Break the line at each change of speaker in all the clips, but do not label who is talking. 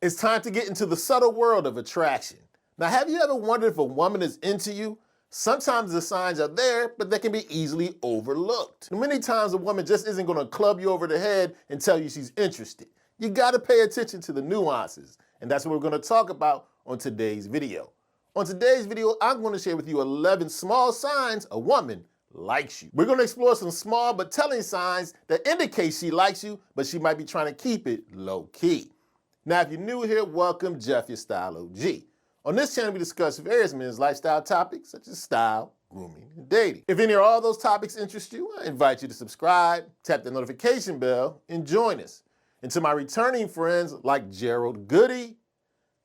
It's time to get into the subtle world of attraction. Now, have you ever wondered if a woman is into you? Sometimes the signs are there, but they can be easily overlooked. Many times a woman just isn't going to club you over the head and tell you she's interested. You got to pay attention to the nuances, and that's what we're going to talk about on today's video. On today's video, I'm going to share with you 11 small signs a woman likes you. We're going to explore some small but telling signs that indicate she likes you, but she might be trying to keep it low-key. Now, if you're new here, welcome, Jeff, your Style O.G. On this channel, we discuss various men's lifestyle topics such as style, grooming, and dating. If any or all those topics interest you, I invite you to subscribe, tap the notification bell, and join us. And to my returning friends like Gerald Goody,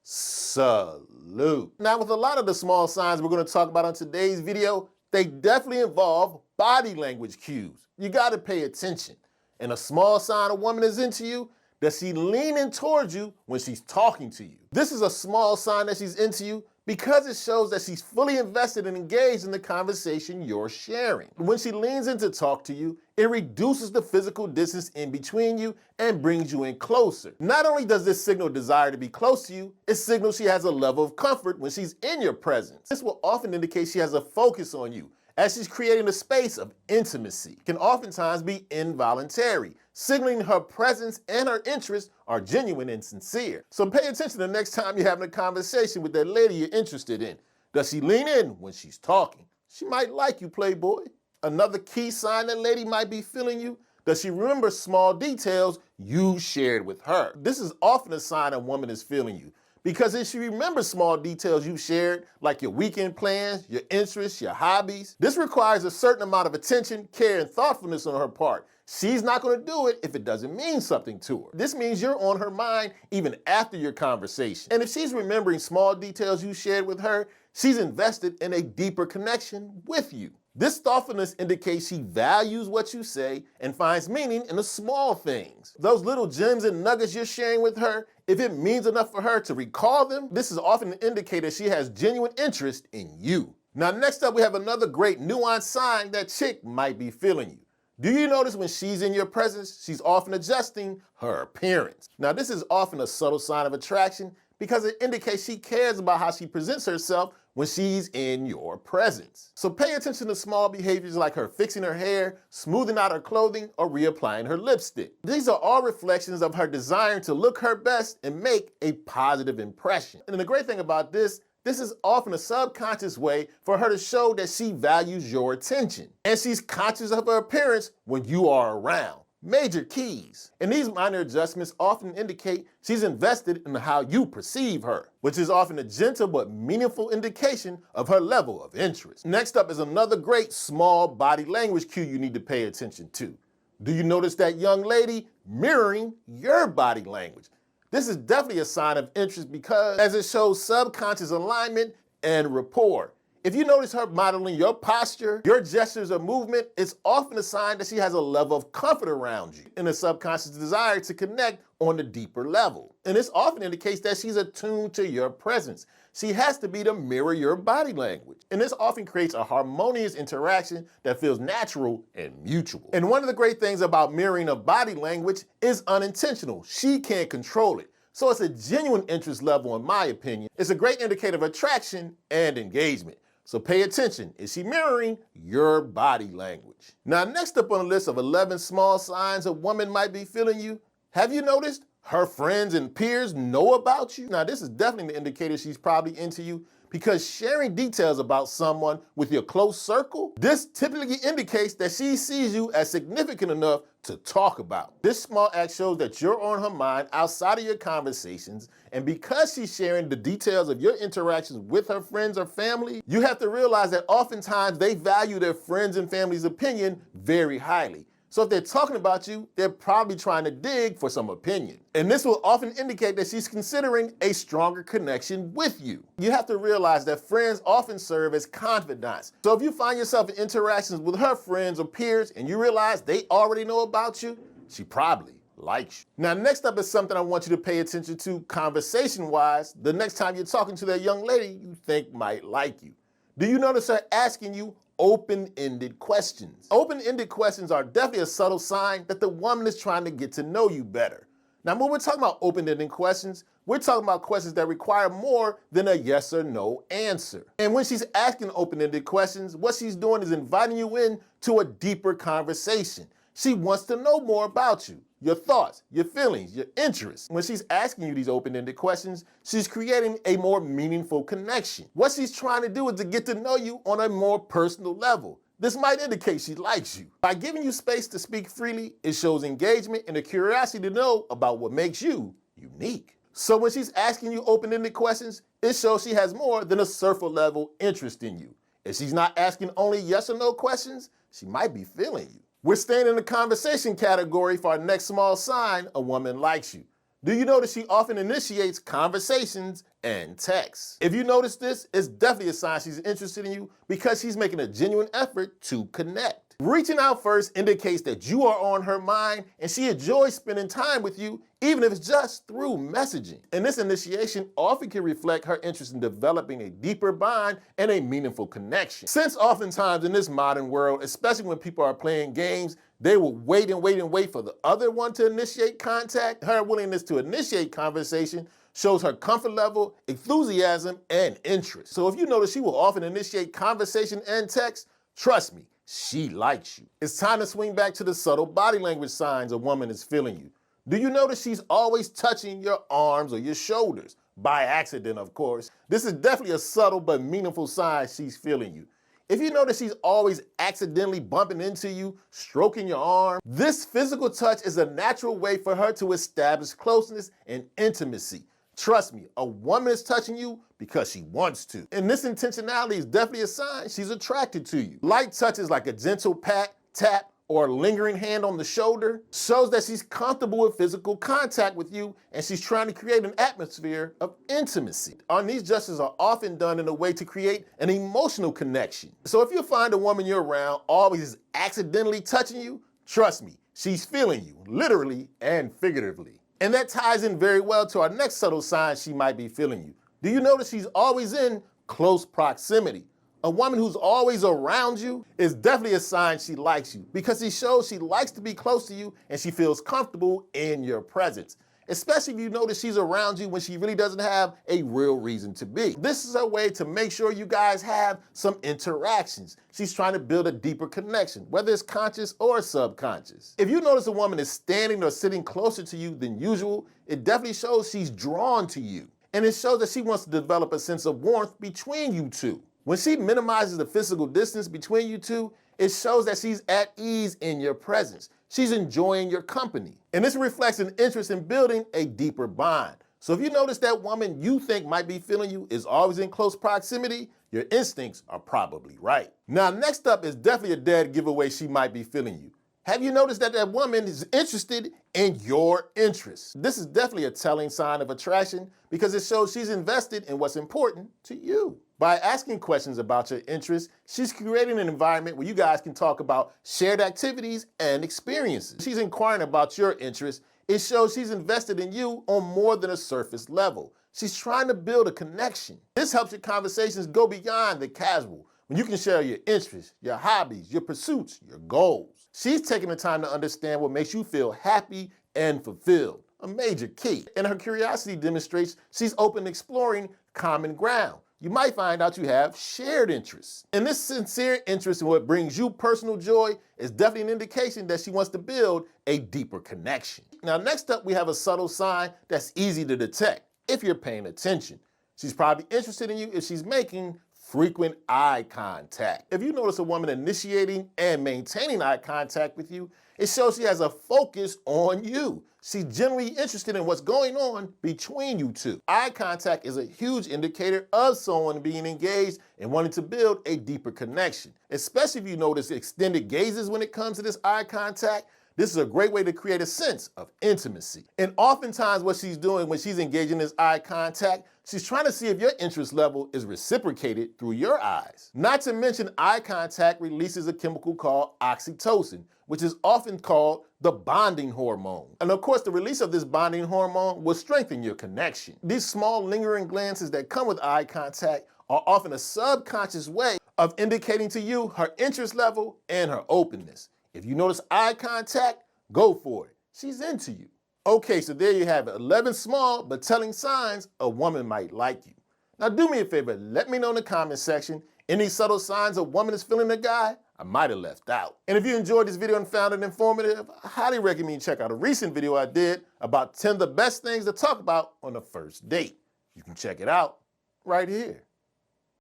salute. Now, with a lot of the small signs we're going to talk about on today's video, they definitely involve body language cues. You got to pay attention. And a small sign a woman is into you, does she leaning towards you when she's talking to you? This is a small sign that she's into you because it shows that she's fully invested and engaged in the conversation you're sharing. When she leans in to talk to you, it reduces the physical distance in between you and brings you in closer. Not only does this signal desire to be close to you, it signals she has a level of comfort when she's in your presence. This will often indicate she has a focus on you, as she's creating a space of intimacy. It can oftentimes be involuntary, signaling her presence and her interests are genuine and sincere. So pay attention the next time you're having a conversation with that lady you're interested in. Does she lean in when she's talking? She might like you, playboy. Another key sign that lady might be feeling you, does she remember small details you shared with her? This is often a sign a woman is feeling you, because if she remembers small details you shared, like your weekend plans, your interests, your hobbies, this requires a certain amount of attention, care, and thoughtfulness on her part. She's not going to do it if it doesn't mean something to her. This means you're on her mind even after your conversation. And if she's remembering small details you shared with her, she's invested in a deeper connection with you. This thoughtfulness indicates she values what you say and finds meaning in the small things. Those little gems and nuggets you're sharing with her, if it means enough for her to recall them, this is often an indicator she has genuine interest in you. Now, next up, we have another great nuanced sign that chick might be feeling you. Do you notice when she's in your presence, she's often adjusting her appearance? Now, this is often a subtle sign of attraction because it indicates she cares about how she presents herself when she's in your presence. So pay attention to small behaviors like her fixing her hair, smoothing out her clothing, or reapplying her lipstick. These are all reflections of her desiring to look her best and make a positive impression. And the great thing about this is often a subconscious way for her to show that she values your attention. And she's conscious of her appearance when you are around. Major keys. And these minor adjustments often indicate she's invested in how you perceive her, which is often a gentle but meaningful indication of her level of interest. Next up is another great small body language cue you need to pay attention to. Do you notice that young lady mirroring your body language? This is definitely a sign of interest because as it shows subconscious alignment and rapport. If you notice her modeling your posture, your gestures or movement, it's often a sign that she has a level of comfort around you and a subconscious desire to connect on a deeper level. And this often indicates that she's attuned to your presence. She has to be to mirror your body language. And this often creates a harmonious interaction that feels natural and mutual. And one of the great things about mirroring of body language is unintentional. She can't control it. So it's a genuine interest level, in my opinion. It's a great indicator of attraction and engagement. So pay attention, is she mirroring your body language? Now, next up on the list of 11 small signs a woman might be feeling you, have you noticed her friends and peers know about you? Now, this is definitely the indicator she's probably into you because sharing details about someone with your close circle, this typically indicates that she sees you as significant enough to talk about. This small act shows that you're on her mind outside of your conversations, and because she's sharing the details of your interactions with her friends or family, you have to realize that oftentimes they value their friends and family's opinion very highly. So if they're talking about you, they're probably trying to dig for some opinion. And this will often indicate that she's considering a stronger connection with you. You have to realize that friends often serve as confidants. So if you find yourself in interactions with her friends or peers and you realize they already know about you, she probably likes you. Now, next up is something I want you to pay attention to conversation-wise the next time you're talking to that young lady you think might like you. Do you notice her asking you open-ended questions? Open-ended questions are definitely a subtle sign that the woman is trying to get to know you better. Now, when we're talking about open-ended questions, We're talking about questions that require more than a yes or no answer. And when she's asking open-ended questions, what she's doing is inviting you in to a deeper conversation. She wants to know more about you, your thoughts, your feelings, your interests. When she's asking you these open-ended questions, she's creating a more meaningful connection. What she's trying to do is to get to know you on a more personal level. This might indicate she likes you. By giving you space to speak freely, it shows engagement and a curiosity to know about what makes you unique. So when she's asking you open-ended questions, it shows she has more than a surface level interest in you. If she's not asking only yes or no questions, she might be feeling you. We're staying in the conversation category for our next small sign a woman likes you. Do you notice she often initiates conversations and texts? If you notice this, it's definitely a sign she's interested in you because she's making a genuine effort to connect. Reaching out first indicates that you are on her mind and she enjoys spending time with you, even if it's just through messaging. And this initiation often can reflect her interest in developing a deeper bond and a meaningful connection. Since oftentimes in this modern world, especially when people are playing games, they will wait and wait and wait for the other one to initiate contact. Her willingness to initiate conversation shows her comfort level, enthusiasm, and interest. So if you notice she will often initiate conversation and text, trust me, she likes you. It's time to swing back to the subtle body language signs a woman is feeling you. Do you notice she's always touching your arms or your shoulders? By accident, of course. This is definitely a subtle but meaningful sign she's feeling you. If you notice she's always accidentally bumping into you, stroking your arm, this physical touch is a natural way for her to establish closeness and intimacy. Trust me, a woman is touching you because she wants to. And this intentionality is definitely a sign she's attracted to you. Light touches like a gentle pat, tap, or a lingering hand on the shoulder shows that she's comfortable with physical contact with you and she's trying to create an atmosphere of intimacy. And these gestures are often done in a way to create an emotional connection. So if you find a woman you're around always accidentally touching you, trust me, she's feeling you, literally and figuratively. And that ties in very well to our next subtle sign she might be feeling you. Do you notice she's always in close proximity? A woman who's always around you is definitely a sign she likes you because it shows she likes to be close to you and she feels comfortable in your presence. Especially if you notice she's around you when she really doesn't have a real reason to be. This is a way to make sure you guys have some interactions. She's trying to build a deeper connection, whether it's conscious or subconscious. If you notice a woman is standing or sitting closer to you than usual, it definitely shows she's drawn to you. And it shows that she wants to develop a sense of warmth between you two. When she minimizes the physical distance between you two, it shows that she's at ease in your presence. She's enjoying your company. And this reflects an interest in building a deeper bond. So if you notice that woman you think might be feeling you is always in close proximity, your instincts are probably right. Now, next up is definitely a dead giveaway she might be feeling you. Have you noticed that that woman is interested in your interests? This is definitely a telling sign of attraction because it shows she's invested in what's important to you. By asking questions about your interests, she's creating an environment where you guys can talk about shared activities and experiences. She's inquiring about your interests. It shows she's invested in you on more than a surface level. She's trying to build a connection. This helps your conversations go beyond the casual, when you can share your interests, your hobbies, your pursuits, your goals. She's taking the time to understand what makes you feel happy and fulfilled, a major key. And her curiosity demonstrates she's open to exploring common ground. You might find out you have shared interests. And this sincere interest in what brings you personal joy is definitely an indication that she wants to build a deeper connection. Now, next up, we have a subtle sign that's easy to detect if you're paying attention. She's probably interested in you if she's making frequent eye contact. If you notice a woman initiating and maintaining eye contact with you, it shows she has a focus on you. She's genuinely interested in what's going on between you two. Eye contact is a huge indicator of someone being engaged and wanting to build a deeper connection. Especially if you notice extended gazes when it comes to this eye contact, this is a great way to create a sense of intimacy. And oftentimes what she's doing when she's engaging in this eye contact, she's trying to see if your interest level is reciprocated through your eyes. Not to mention, eye contact releases a chemical called oxytocin, which is often called the bonding hormone. And of course, the release of this bonding hormone will strengthen your connection. These small lingering glances that come with eye contact are often a subconscious way of indicating to you her interest level and her openness. If you notice eye contact, go for it. She's into you. Okay, so there you have it. 11 small but telling signs a woman might like you. Now do me a favor, let me know in the comment section any subtle signs a woman is feeling a guy I might have left out. And if you enjoyed this video and found it informative, I highly recommend you check out a recent video I did about 10 of the best things to talk about on the first date. You can check it out right here.